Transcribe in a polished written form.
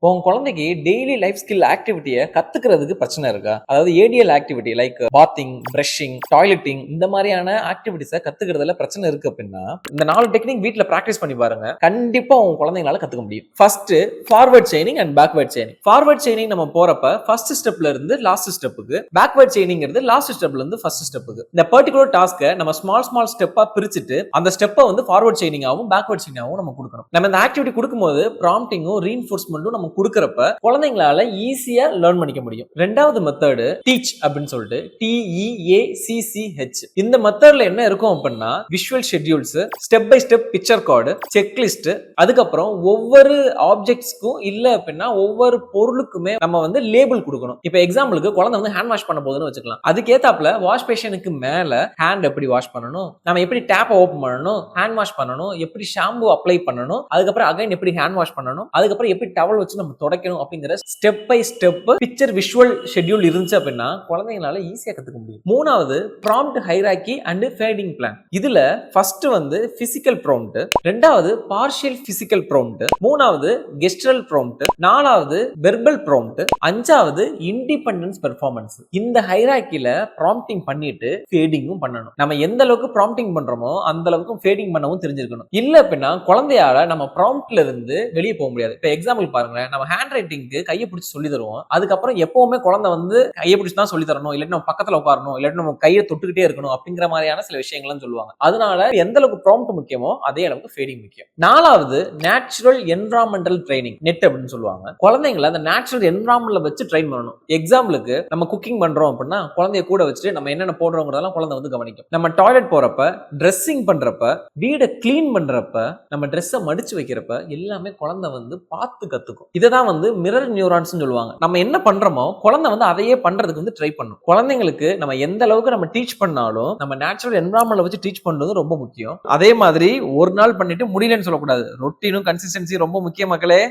உங்க குழந்தைக்கு daily life skill ஆக்டிவிட்டியை கத்துக்கிறதுக்கு பிரச்சனை இருக்கா? அதாவது ADL activity like bathing, brushing, toileting இந்த மாதிரியான ஆக்டிவிட்டிஸை கத்துக்கிறதுல பிரச்சனை இருக்கு அப்படின்னா இந்த 4 டெக்னிக் வீட்ல பிராக்டிஸ் பண்ணி பாருங்க. கண்டிப்பா உங்க குழந்தைங்களால கத்துக்க முடியும். First forward chaining and backward chaining. Forward chaining நம்ம போறப்ப ஃபர்ஸ்ட் ஸ்டெப்ல இருந்து லாஸ்ட் ஸ்டெப்புக்கு, பேக்வர்ட் செயினிங்கிறது லாஸ்ட் ஸ்டெப்ல இருந்து ஃபர்ஸ்ட் ஸ்டெப்புக்கு. இந்த பர்டிகுலர் டாஸ்க்கை நம்ம ஸ்மால் ஸ்டெப்பா பிரிச்சுட்டு அந்த ஸ்டெப்பை வந்து ஃபார்வர்ட் செயினிங்காவும் பேக்வர்ட் செயினிங்காவும் நம்ம கொடுக்கணும். நம்ம இந்த ஆக்டிவிட்டி கொடுக்கும்போது ப்ராம்ப்டிங்கும் ரீஇன்ஃபோர்ஸ்மெண்ட்டும் நம்ம கொடுக்கறப்ப குழந்தைங்களால ஈஸியா லேர்ன் பண்ணிக்க முடியும். ரெண்டாவது மெத்தட் டீச் அப்படின்னு சொல்லிட்டு TEACCH. இந்த மெத்தட்ல என்ன இருக்கும் அப்படின்னா visual schedules, step by step picture card, checklist, அதுக்கப்புறம் ஒவ்வொரு ஆப்ஜெக்ட்ஸ்க்கும் இல்ல அப்படின்னா ஒவ்வொரு பொருளுக்குமே நம்ம வந்து லேபிள் கொடுக்கணும். இப்ப எக்ஸாம்பிளுக்கு குழந்தை வந்து ஹேண்ட் வாஷ் பண்ண போதுன்னு வச்சுக்கலாம். அதுக்கேத்தாப்புல வாஷ் பேஷனுக்கு மேல ஹேண்ட் எப்படி வாஷ் பண்ணணும், நம்ம எப்படி டேப் ஓபன் பண்ணணும், ஹேண்ட் வாஷ் பண்ணணும், எப்படி ஷாம்பு அப்ளை பண்ணணும், அதுக்கப்புறம் அகைன் எப்படி ஹேண்ட் வாஷ் பண்ணணும், அதுக்கப்புறம் எப்படி டவல் வச்சு நம்ம துடைக்கணும் அப்படிங்கிற step by step picture visual schedule இருந்துச்சு அப்படின்னா குழந்தைங்களால ஈஸியா கத்துக்க முடியும். மூணாவது prompt hierarchy and fading plan. இதுல ஃபர்ஸ்ட் வந்து பிசிக்கல் ப்ராம்ப்ட், ரெண்டாவது பார்ஷியல் பிசிக்கல் ப்ராம்ப்ட், மூணாவது கெஸ்டரல் ப்ராம்ப்ட், நாலாவது வெர்பல் ப்ராம்ப்ட், அஞ்சாவது இண்டிபெண்டன்ஸ் பெர்ஃபார்மன்ஸ். இந்த ஹைரார்கில ப்ராம்ப்டிங் பண்ணிட்டு ஃபேடிங்கும் பண்ணணும். நம்ம எந்த அளவுக்கு ப்ராம்ப்டிங் பண்றோமோ அந்த அளவுக்கு ஃபேடிங் பண்ணவும் தெரிஞ்சிருக்கணும். இல்ல அப்படின்னா குழந்தையால நம்ம ப்ராம்ப்ட்ல இருந்து வெளியே போக முடியாது. இப்ப எக்ஸாம்பிள் பாருங்க, நம்ம ஹேண்ட் ரைட்டிங்க்கு கையை பிடிச்சி சொல்லி தருவோம். அதுக்கப்புறம் எப்பவுமே குழந்தை வந்து கையை பிடிச்சி தான் சொல்லி தரணும், இல்லாட்டி நம்ம பக்கத்துல உட்காரணும், இல்லாட்டி நம்ம கையை தொட்டுக்கிட்டே இருக்கணும் அப்படிங்கிற மாதிரியான சில விஷயங்கள்லாம் சொல்லுவாங்க. அதனால எந்த அளவுக்கு ப்ராம்ப்ட் முக்கியமோ அதே அளவுக்கு ஃபேடிங் முக்கியம். நாலாவது நேச்சுரல் என்விரான்மெண்டல் ட்ரைனிங், நெட் அப்படின்னு சொல்லுவாங்க. குழந்தைங்களை அந்த நேச்சுரல் என்விரான்மெண்ட்ல வச்சு ட்ரெயின் பண்ணணும். எக்ஸாம்பிளுக்கு நம்ம குக்கிங் பண்றோம் அப்படின்னா குழந்தைய கூட வச்சுட்டு நம்ம என்னென்ன போடுறோங்கிறதெல்லாம் குழந்தை வந்து கவனிக்கும். நம்ம டாய்லெட் போறப்ப, ட்ரெஸ்ஸிங் பண்றப்ப, வீடை கிளீன் பண்றப்ப, நம்ம ட்ரெஸ்ஸை மடிச்சு வைக்கிறப்ப எல்லாமே குழந்தை வந்து பார்த்து கத்துக்கும். இதுதான் வந்து மிரர் நியூரான்ஸ் சொல்லுவாங்க. நம்ம என்ன பண்றோமோ குழந்தை வந்து அதையே பண்றதுக்கு வந்து ட்ரை பண்ணும். குழந்தைங்களுக்கு நம்ம எந்த அளவுக்கு நம்ம டீச் பண்ணாலும் நம்ம நேச்சுரல் என்விரான்மெண்ட்ல வச்சு டீச் பண்றது ரொம்ப முக்கியம். அதே மாதிரி ஒரு நாள் பண்ணிட்டு முடியலன்னு சொல்லக்கூடாது. ரொட்டீனும் கன்சிஸ்டன்சி ரொம்ப முக்கியம் மக்களே.